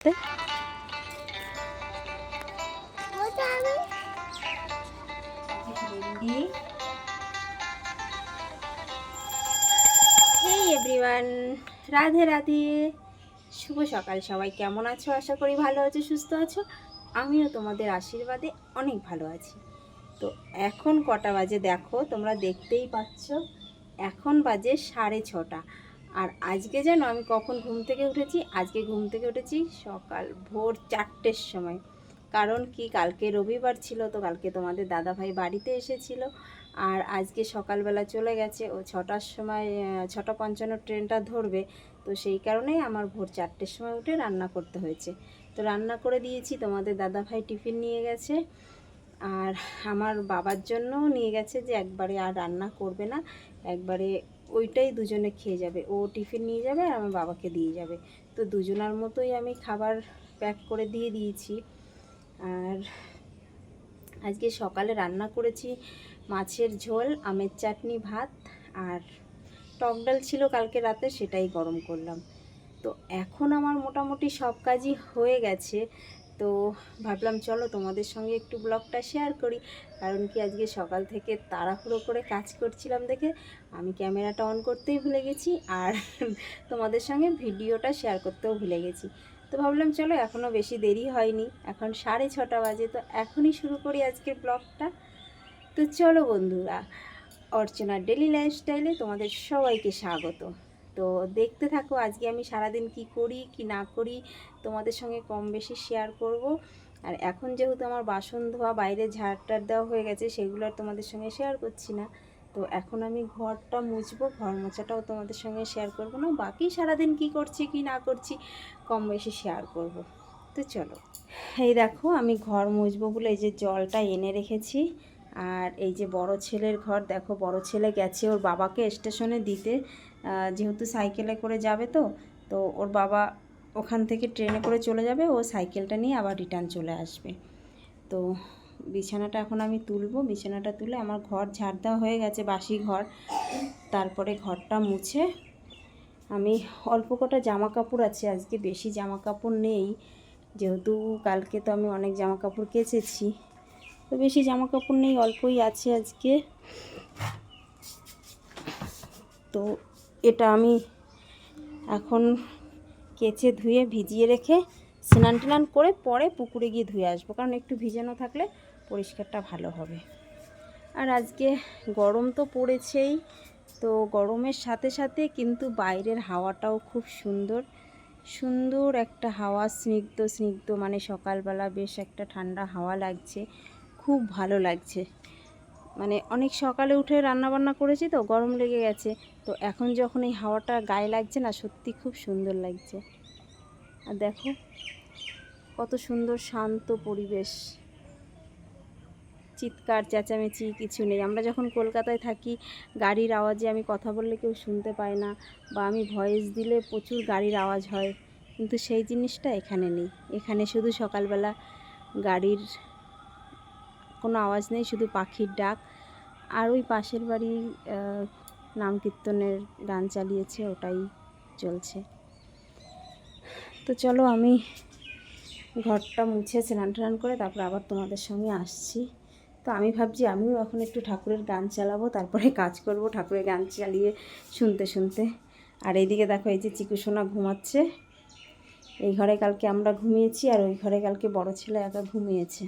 হেই everyone, Radhe Radhe, শুভ সকাল। সবাই কেমন আছো? আশা করি ভালো আছো, সুস্থ আছো। আমিও তোমাদের আশীর্বাদে অনেক ভালো আছি। তো এখন কটা বাজে দেখো, তোমরা দেখতেই পাচ্ছ, এখন বাজে 6:30। আর আজকে জানো আমি কখন ঘুম থেকে উঠেছি? আজকে ঘুম থেকে উঠেছি সকাল ভোর 4টের সময়। কারণ কি, কালকে রবিবার ছিল, তো কালকে তোমাদের দাদাভাই বাড়িতে এসেছিল। আর আজকে সকালবেলা চলে গেছে, ও 6টার সময় 6:55 ট্রেনটা ধরবে। তো সেই কারণেই আমার ভোর 4টের সময় উঠে রান্না করতে হয়েছে। তো রান্না করে দিয়েছি, তোমাদের দাদাভাই টিফিন নিয়ে গেছে। আর আমার বাবার জন্যও নিয়ে গেছে, যে একবারে আর রান্না করবে না, একবারে ওইটাই দুজনে খেয়ে যাবে। ও টিফিন নিয়ে যাবে আর আমার বাবাকে দিয়ে যাবে। তো দুজনার মতোই আমি খাবার প্যাক করে দিয়ে দিয়েছি। আর আজকে সকালে রান্না করেছি মাছের ঝোল, আমের চাটনি, ভাত, আর টক ডাল ছিল কালকে রাতে, সেটাই গরম করলাম। তো এখন আমার মোটামুটি সব কাজই হয়ে গেছে। তো ভাবলাম চলো তোমাদের সঙ্গে একটু ব্লগটা শেয়ার করি। কারণ কি, আজকে সকাল থেকে তাড়াহুড়ো করে কাজ করছিলাম দেখে আমি ক্যামেরাটা অন করতেই ভুলে গেছি, আর তোমাদের সঙ্গে ভিডিওটা শেয়ার করতেও ভুলে গেছি। তো ভাবলাম চলো, এখনও বেশি দেরি হয়নি, এখন 6:30 বাজে, তো এখনই শুরু করি আজকের ব্লগটা। তো চলো বন্ধুরা, অর্চনার ডেলি লাইফস্টাইলে তোমাদের সবাইকে স্বাগত। তো দেখতে থাকো আজকে আমি সারাদিন কি করি কি না করি, তোমাদের সঙ্গে কম বেশি শেয়ার করব। আর এখন যেহেতু আমার বাসন ধোয়া, বাইরে ঝাড়টার দেওয়া হয়ে গেছে, সেগুলো আর তোমাদের সঙ্গে শেয়ার করছি না। তো এখন আমি ঘরটা মুছবো, ঘর মোছাটাও তোমাদের সঙ্গে শেয়ার করব না, বাকি সারাদিন কি করছি কি না করছি কম বেশি শেয়ার করব। তো চলো, এই দেখো আমি ঘর মুছবো বলে এই যে জলটা এনে রেখেছি। আর এই যে বড় ছেলের ঘর, দেখো বড় ছেলে গেছে ওর বাবাকে স্টেশনে দিতে, যেহেতু সাইকেলে করে যাবে, তো তো ওর বাবা ওখান থেকে ট্রেনে করে চলে যাবে, ও সাইকেলটা নিয়ে আবার রিটার্ন চলে আসবে। তো বিছানাটা এখন আমি তুলবো, বিছানাটা তুলে আমার ঘর ঝাড় দেওয়া হয়ে গেছে, বাসি ঘর। তারপরে ঘরটা মুছে আমি অল্প কটা জামা কাপড় আছে, আজকে বেশি জামা কাপড় নেই, যেহেতু কালকে তো আমি অনেক জামা কাপড় কেচেছি, তো বেশি জামা কাপড় নেই, অল্পই আছে আজকে। তো এটা আমি এখন কেচে ধুয়ে ভিজিয়ে রেখে স্নান টান করে পরে পুকুরে গিয়ে ধুয়ে আসবো, কারণ একটু ভিজানো থাকলে পরিষ্কারটা ভালো হবে। আর আজকে গরম তো পড়েছেই, তো গরমের সাথে সাথে কিন্তু বাইরের হাওয়াটাও খুব সুন্দর সুন্দর একটা হাওয়া, স্নিগ্ধ স্নিগ্ধ, মানে সকালবেলা বেশ একটা ঠান্ডা হাওয়া লাগছে, খুব ভালো লাগছে। মানে অনেক সকালে উঠে রান্না বান্না করেছি, তো গরম লেগে গেছে, তো এখন যখন এই হাওয়াটা গায়ে লাগছে না, সত্যি খুব সুন্দর লাগছে। আর দেখো কত সুন্দর শান্ত পরিবেশ, চিৎকার চেঁচামেচি কিছু নেই। আমরা যখন কলকাতায় থাকি, গাড়ির আওয়াজে আমি কথা বললে কেউ শুনতে পায় না, বা আমি ভয়েস দিলে প্রচুর গাড়ির আওয়াজ হয়, কিন্তু সেই জিনিসটা এখানে নেই। এখানে শুধু সকালবেলা গাড়ির কোনো আওয়াজ নেই, শুধু পাখির ডাক, আর ওই পাশের বাড়ি নাম কীর্তনের গান চালিয়েছে, ওটাই চলছে। তো চলো আমি ঘরটা মুছে স্নান টান করে তারপর আবার তোমাদের সঙ্গে আসছি। তো আমি ভাবছি আমিও এখন একটু ঠাকুরের গান চালাবো, তারপরে কাজ করব, ঠাকুরের গান চালিয়ে শুনতে শুনতে। আর এইদিকে দেখো, এই যে চিকু সোনা ঘুমাচ্ছে, এই ঘরে কালকে আমরা ঘুমিয়েছি, আর ওই ঘরে কালকে বড় ছেলে একা ঘুমিয়েছে।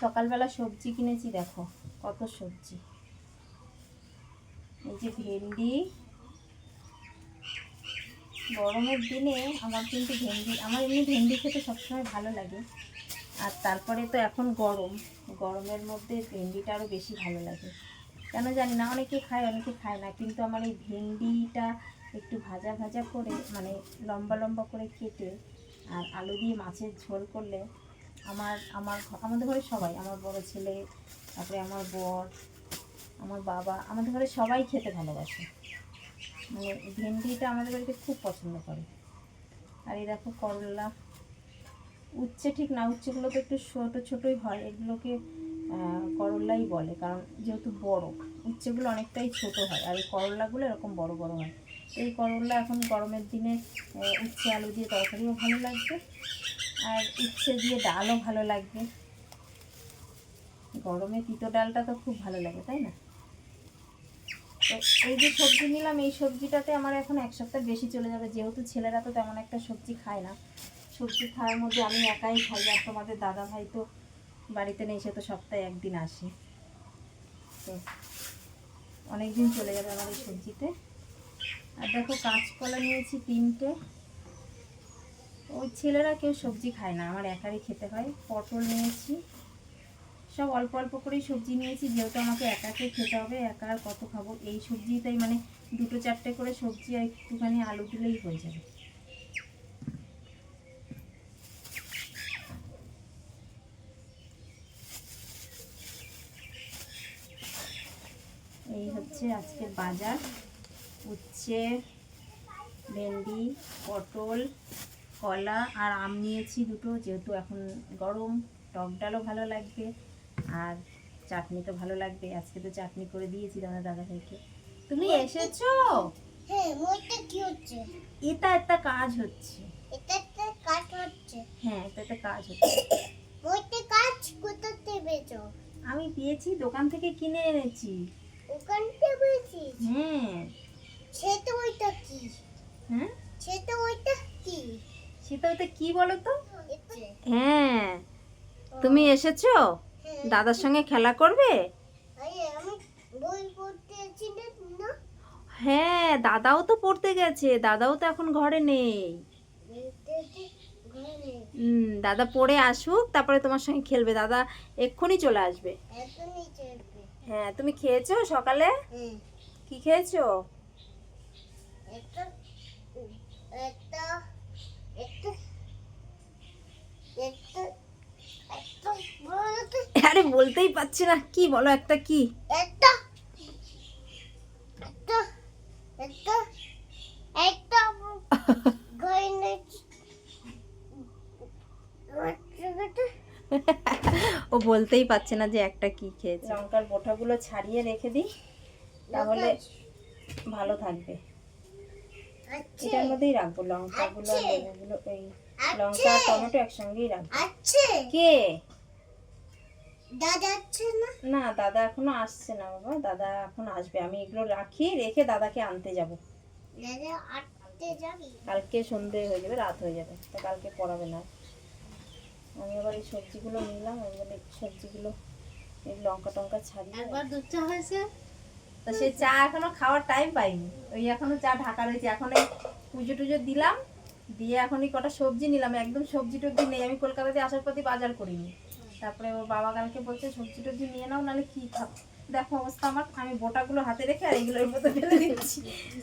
সকালবেলা সবজি কিনেছি, দেখো কত সবজি। এই যে ভেন্ডি, গরমের দিনে আমার কিন্তু আমার এমনি ভেন্ডি খেতে সবসময় ভালো লাগে। আর তারপরে তো এখন গরমের মধ্যে ভেন্ডিটা আরও বেশি ভালো লাগে। কেন জানি না, অনেকে খায় অনেকে খায় না, কিন্তু আমার এই ভেন্ডিটা একটু ভাজা ভাজা করে, মানে লম্বা লম্বা করে কেটে আর আলু দিয়ে মাছের ঝোল করলে আমাদের ঘরে সবাই, আমার বড় ছেলে, তারপরে আমার বর, আমার বাবা, আমাদের ঘরে সবাই খেতে ভালোবাসে। মানে ভেন্ডিটা আমাদের বাড়িতে খুব পছন্দ করে। আর এই দেখো করলা, উচ্ছে ঠিক না, উচ্ছেগুলো তো একটু ছোটো ছোটোই হয়, এগুলোকে করলাই বলে, কারণ যেহেতু বড়। উচ্ছেগুলো অনেকটাই ছোট হয়, আর এই করলাগুলো এরকম বড় বড় হয়। এই করলা এখন গরমের দিনে উচ্ছে আলু দিয়ে তরকারিও ভালো লাগবে, আর উচ্ছে দিয়ে ডালও ভালো লাগবে। গরমে তিতো ডালটা তো খুব ভালো লাগে, তাই না? তো এই যে সবজি নিলাম, এই সবজিটাতে আমার এখন এক সপ্তাহ বেশি চলে যাবে, যেহেতু ছেলেরা তো তেমন একটা সবজি খায় না। সবজি খাওয়ার মধ্যে আমি একাই খাই, আর তোমাদের দাদা ভাই তো বাড়িতে নেই, সে তো সপ্তাহে একদিন আসে, তো অনেক দিন চলে যাবে আমার এই সবজিতে। আর দেখো কাঁচকলা নিয়েছি 3টে। ওই ছেলেরা কেউ সবজি খায় না, আমার একারই খেতে হয়। পটল নিয়েছি, সব অল্প অল্প করেই সবজি নিয়েছি, যেহেতু আমাকে একাকে খেতে হবে, একা আর কত খাবো এই সবজিটাই, মানে 2-4টে করে সবজি আর একটুখানি আলু দিলেই হয়ে যাবে। এই হচ্ছে আজকের বাজার। উচ্ছে, ভেন্ডি, পটল, কলা আর আম নিয়েছি 2টো, যেহেতু এখন গরম। টক ডালও ভালো লাগবে আর চাটনি তো ভালো লাগবে। আজকে তো চাটনি করে দিয়েছি তোমার দাদা ভাইকে। তুমি এসেছো? হ্যাঁ, ওইটা কি হচ্ছে? এটা একটা কাজ হচ্ছে। এটা একটা কাজ হচ্ছে। হ্যাঁ, এটা একটা কাজ হচ্ছে। ওইটা কাজ কোথা থেকে পেয়েছো? আমি পেয়েছি, দোকান থেকে কিনে এনেছি। ওখান থেকে পেয়েছিস? হ্যাঁ। সেটা ওইটা কি? হ্যাঁ, সেটা ওইটা কি? সেটা ওটা কি বলো তো? এটা। হ্যাঁ, তুমি এসেছো? হ্যাঁ। দাদার সঙ্গে খেলা করবে? আমি বই পড়তে আছি না। হ্যাঁ, দাদাও তো পড়তে গেছে, দাদাও তো এখন ঘরে নেই। দাদা পড়ে আসুক, তারপরে তোমার সঙ্গে খেলবে। দাদা এক্ষুনি চলে আসবে। এখনই চলবে। হ্যাঁ, তুমি খেয়েছো সকালে? হুম। কি খেয়েছো? একটা একটা একটা একটা একটা বলতে আরে বলতেই পারছি না, কি বলো একটা, কি? একটা একটা একটা একটা গয়না ও বলতেই পারছে না যে একটা কি খেয়েছে। লঙ্কার বোঁটাগুলো ছাড়িয়ে রেখে দিই, তাহলে ভালো থাকবে। এটার মধ্যেই রাখবো লঙ্কাগুলো আর লেবুগুলো, এই লঙ্কা আর টমেটো একসঙ্গেই রাখবো। আছে কে? দাদা আছে না? না, দাদা এখনো আসছে না বাবা, দাদা এখন আসবে। আমি এগুলো রেখে দাদাকে আনতে যাব। দাদা আটতে যাবি? কালকে সন্ধে হয়ে যাবে, রাত হয়ে যাবে, তো কালকে পড়াবে না। আমি আবার এই সবজিগুলো নিলাম, আমি বলে সবজিগুলো এই লঙ্কা টঙ্কা ছাড়িয়ে। একবার দুধ চা হয়েছে, তো সেই চা এখনো খাওয়ার টাইম পাইনি, ওই এখনো চা ঢাকা রয়েছে। এখন এই পুজো টুজো দিলাম, দিয়ে এখন এই কটা সবজি নিলাম, একদম সবজি টবজি নেই। আমি কলকাতাতে আসার প্রতি বাজার করিনি। তারপরে ওর বাবা কালকে বলছে সবজি টবজি নিয়ে নাও, নাহলে কি খাবো। দেখো অবস্থা আমার, আমি বোটাগুলো হাতে রেখে আর এইগুলোর মধ্যে ফেলে দিচ্ছি।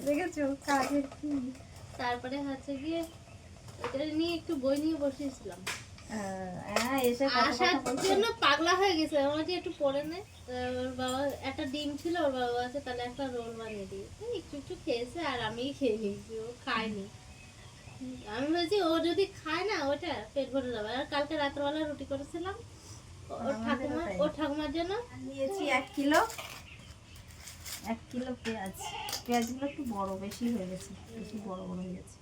দেখেছো কাজের কি। তারপরে হচ্ছে গিয়ে এটা নিয়ে একটু বই নিয়ে বসেছিলাম। হ্যাঁ, এসে কথা আসার কথা বলছে। জন্য পাগলা হয়ে গেছে, আমাকে একটু পড়ে নে। ওর বাবা একটা ডিম ছিল, ওর বাবা আছে তাহলে একটা রোল বানিয়ে দিই। একটু একটু খেয়েছে আর আমি খেয়ে নিয়েছি, ও খায়নি। আমি বলছি ও যদি খায় না ওটা পেট ভরে যাবে। আর কালকে রাত্রবেলা রুটি করেছিলাম ওর ঠাকুমার জন্য। নিয়েছি 1 কিলো পেঁয়াজ। পেঁয়াজগুলো একটু বড় বেশি হয়ে গেছে, বেশি বড় বড় হয়ে গেছে।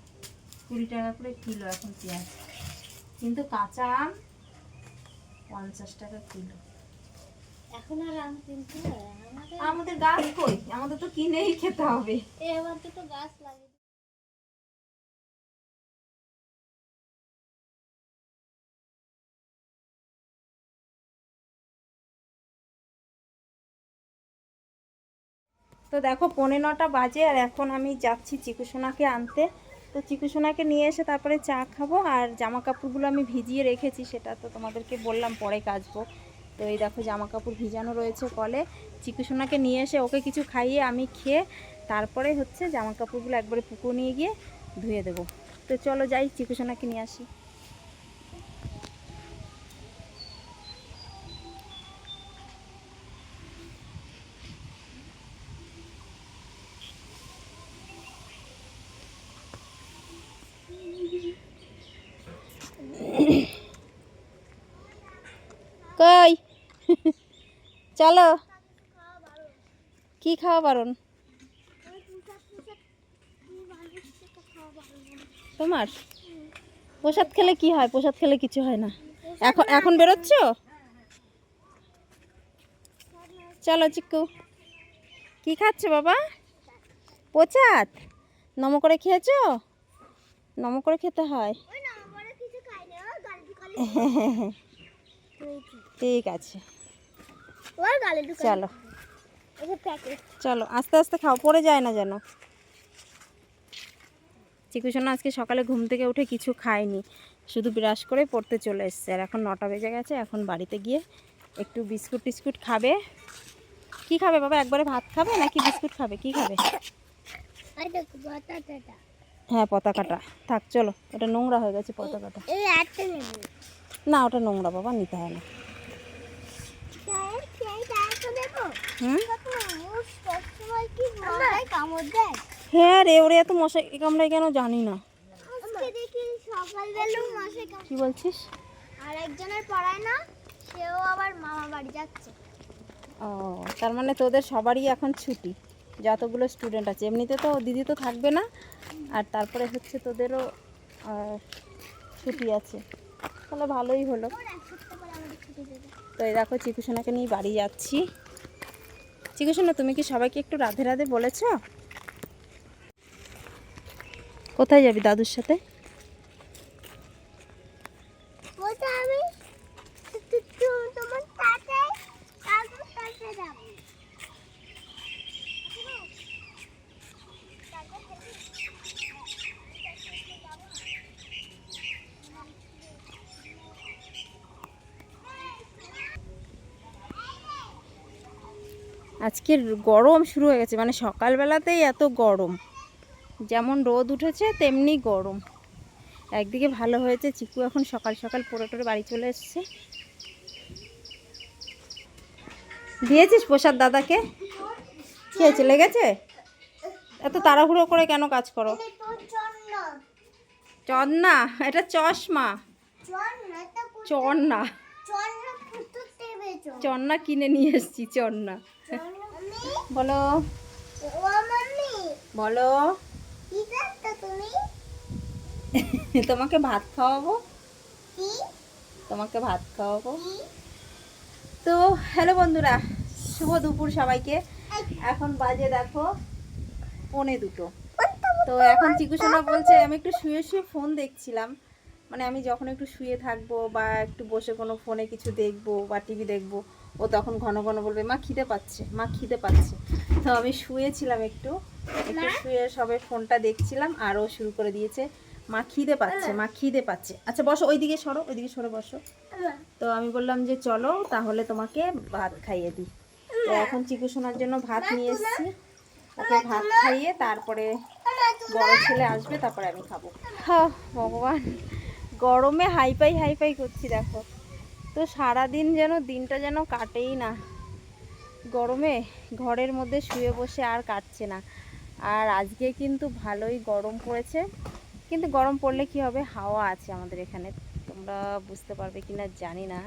20 টাকা করে কিলো এখন পেঁয়াজ, কিন্তু কাঁচা আম 50 টাকা কিলো। এখন আর আম কিনতে হয় আমাদের গাছ কই, আমাদের তো কিনেই খেতে হবে। এবার তো গাছ লাগে। তো দেখো 9:45 বাজে আর এখন আমি যাচ্ছি চিকুসোনাকে আনতে। তো চিকুসোনাকে নিয়ে এসে তারপরে চা খাবো। আর জামা কাপড়গুলো আমি ভিজিয়ে রেখেছি, সেটা তো তোমাদেরকে বললাম পরে কাচবো। তো এই দেখো জামা কাপড় ভিজানো রয়েছে কলে। চিকুসোনাকে নিয়ে এসে ওকে কিছু খাইয়ে আমি খেয়ে তারপরে হচ্ছে জামা কাপড়গুলো একবারে পুকুর নিয়ে গিয়ে ধুয়ে দেবো। তো চলো যাই চিকুসোনাকে নিয়ে আসি। কই চলো, কি খাওয়া বারণ তোমার? প্রসাদ খেলে কি হয়? প্রসাদ খেলে কিছু হয় না। এখন এখন বেরোচ্ছ? চলো চিক্কু। কি খাচ্ছ বাবা? প্রসাদ নম করে খেয়েছো? নম করে খেতে হয়। ঠিক আছে চলো চলো, আস্তে আস্তে খাও, পড়ে যায় না যেন। চিকুসোনা আজকে সকালে ঘুম থেকে উঠে কিছু খায়নি, শুধু ব্রাশ করে পড়তে চলে এসছে। আর এখন 9টা বেজে গেছে, এখন বাড়িতে গিয়ে একটু বিস্কুট টিস্কুট খাবে। কি খাবে বাবা? একবারে ভাত খাবে নাকি বিস্কুট খাবে? কি খাবে? হ্যাঁ পতাকাটা থাক, চলো, ওটা নোংরা হয়ে গেছে পতাকাটা। না ওটা নোংরা বাবা, নিতে হয় না। হ্যাঁ রে, ওরে এত মশা কামড়ায় কেন জানি না। কি বলছিস? আর একজনের পড়ায় না, সেও আবার মামা বাড়ি যাচ্ছে। ও তার মানে তোদের সবারই এখন ছুটি, যতগুলো স্টুডেন্ট আছে। এমনিতে তো দিদি তো থাকবে না, আর তারপরে হচ্ছে তোদেরও ছুটি আছে, তাহলে ভালোই হলো। তো এই দেখো চিকুসোনাকে নিয়ে বাড়ি যাচ্ছি। চিকুসোনা তুমি কি সবাইকে একটু রাধে রাধে বলেছ? কোথায় যাবি দাদুর সাথে? আজকের গরম শুরু হয়ে গেছে, মানে সকালবেলাতেই এত গরম, যেমন রোদ উঠেছে তেমনি গরম। একদিকে ভালো হয়েছে চিকু এখন সকাল সকাল পড়ে টরে বাড়ি চলে এসছে। দিয়েছিস প্রসাদ দাদাকে? কি হয়েছে, লেগেছে? এত তাড়াহুড়ো করে কেন কাজ করো? চন্না, এটা চশমা। চন্না চন্না কিনে নিয়ে এসছি, চন্না। বলো বলো। তোমাকে ভাত খাওয়াবো, তোমাকে ভাত খাওয়াবো। তো হ্যালো বন্ধুরা, শুভ দুপুর সবাইকে। এখন বাজে দেখো 1:45। তো এখন চিকুসোনা বলছে আমি একটু শুয়ে শুয়ে ফোন দেখছিলাম, মানে আমি যখন একটু শুয়ে থাকবো বা একটু বসে কোনো ফোনে কিছু দেখবো বা টিভি দেখবো, ও তখন ঘন ঘন বলবে মা খিদে পাচ্ছে, মা খিদে পাচ্ছে। তো আমি শুয়েছিলাম, একটু শুয়ে সবে ফোনটা দেখছিলাম, আর ও শুরু করে দিয়েছে মা খিদে পাচ্ছে, মা খিদে পাচ্ছে। আচ্ছা বসো, ওইদিকে সরো, ওইদিকে সরে বসো। তো আমি বললাম যে চলো তাহলে তোমাকে ভাত খাইয়ে দিই। তো এখন চিকুসোনার জন্য ভাত নিয়ে এসেছি, ওকে ভাত খাইয়ে তারপরে বড় ছেলে আসবে, তারপরে আমি খাবো। হ্যাঁ ভগবান, গরমে হাইপাই হাইপাই করছি দেখো। তো সারাদিন যেন দিনটা যেন কাটেই না, গরমে ঘরের মধ্যে শুয়ে বসে আর কাটছে না। আর আজকে কিন্তু ভালোই গরম পড়েছে, কিন্তু গরম পড়লে কি হবে, হাওয়া আছে আমাদের এখানে, তোমরা বুঝতে পারবে কিনা জানি না।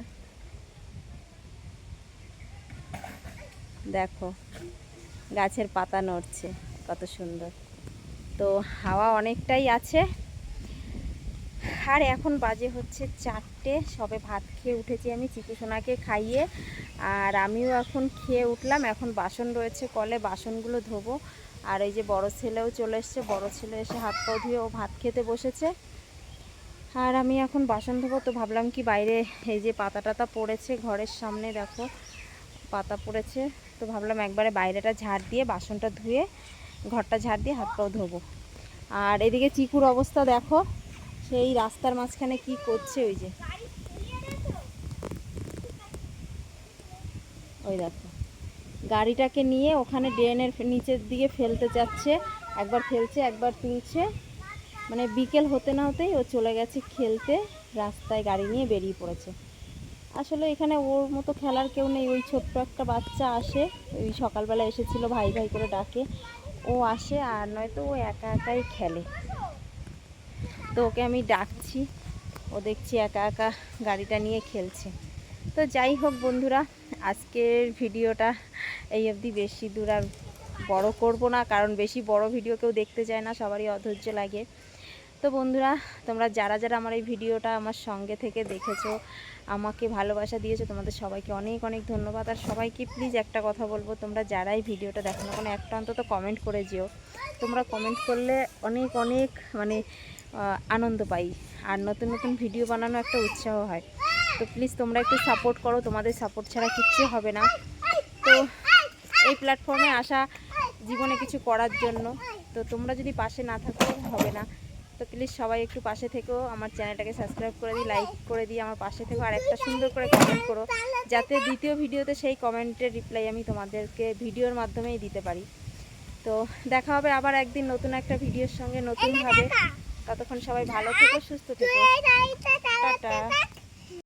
দেখো গাছের পাতা নড়ছে, কত সুন্দর। তো হাওয়া অনেকটাই আছে। আর এখন বাজে হচ্ছে 4টে, সবে ভাত খেয়ে উঠেছি আমি, চিকুসোনাকে খাইয়ে, আর আমিও এখন খেয়ে উঠলাম। এখন বাসন রয়েছে কলে, বাসনগুলো ধোবো। আর এই যে বড় ছেলেও চলে এসছে, বড় ছেলে এসে হাত পা ধুয়ে ও ভাত খেতে বসেছে। আর আমি এখন বাসন ধোবো। তো ভাবলাম কি বাইরে এই যে পাতা টাতা পড়েছে ঘরের সামনে, দেখো পাতা পড়েছে, তো ভাবলাম একবারে বাইরেটা ঝাড় দিয়ে বাসনটা ধুয়ে ঘরটা ঝাড় দিয়ে হাত পাও ধোবো। আর এদিকে চিকুর অবস্থা দেখো, সেই রাস্তার মাঝখানে কি করছে, ওই যে ওই দেখো গাড়িটাকে নিয়ে ওখানে ড্রেনের নিচের দিকে ফেলতে যাচ্ছে, একবার ফেলছে একবার তুলছে। মানে বিকেল হতে না হতেই ও চলে গেছে খেলতে, রাস্তায় গাড়ি নিয়ে বেরিয়ে পড়েছে। আসলে এখানে ওর মতো খেলার কেউ নেই, ওই ছোট্ট একটা বাচ্চা আসে, ওই সকালবেলা এসেছিল ভাই ভাই করে ডাকে, ও আসে, আর নয়তো ও একা একাই খেলে। তো ওকে আমি ডাকছি, ও দেখছি একা একা গাড়িটা নিয়ে খেলছে। তো যাই হোক বন্ধুরা, আজকের ভিডিওটা এই অবধি, বেশি দূর আর বড় করব না, কারণ বেশি বড় ভিডিও কেউ দেখতে চায় না, সবারই অধৈর্য লাগে। তো বন্ধুরা, তোমরা যারা যারা আমার এই ভিডিওটা আমার সঙ্গে থেকে দেখেছো, আমাকে ভালোবাসা দিয়েছো, তোমাদের সবাইকে অনেক অনেক ধন্যবাদ। আর সবাইকে প্লিজ একটা কথা বলবো, তোমরা যারাই ভিডিওটা দেখো না কোনো একটা অন্তত কমেন্ট করে যেও। তোমরা কমেন্ট করলে অনেক অনেক মানে আনন্দ পাই, আর নতুন নতুন ভিডিও বানানো একটা উৎসাহ হয়। তো প্লিজ তোমরা একটু সাপোর্ট করো, তোমাদের সাপোর্ট ছাড়া কিচ্ছু হবে না। তো এই প্ল্যাটফর্মে আসা জীবনে কিছু করার জন্য, তো তোমরা যদি পাশে না থাকো হবে না। তো প্লিজ সবাই একটু পাশে থেকো, আমার চ্যানেলটাকে সাবস্ক্রাইব করে দিই, লাইক করে দিই, আমার পাশে থেকো, আর একটা সুন্দর করে কমেন্ট করো, যাতে দ্বিতীয় ভিডিওতে সেই কমেন্টের রিপ্লাই আমি তোমাদেরকে ভিডিওর মাধ্যমেই দিতে পারি। তো দেখা হবে আবার একদিন নতুন একটা ভিডিওর সঙ্গে নতুনভাবে। ততক্ষণ সবাই ভালো থেকো, সুস্থ থেকো, টাটা।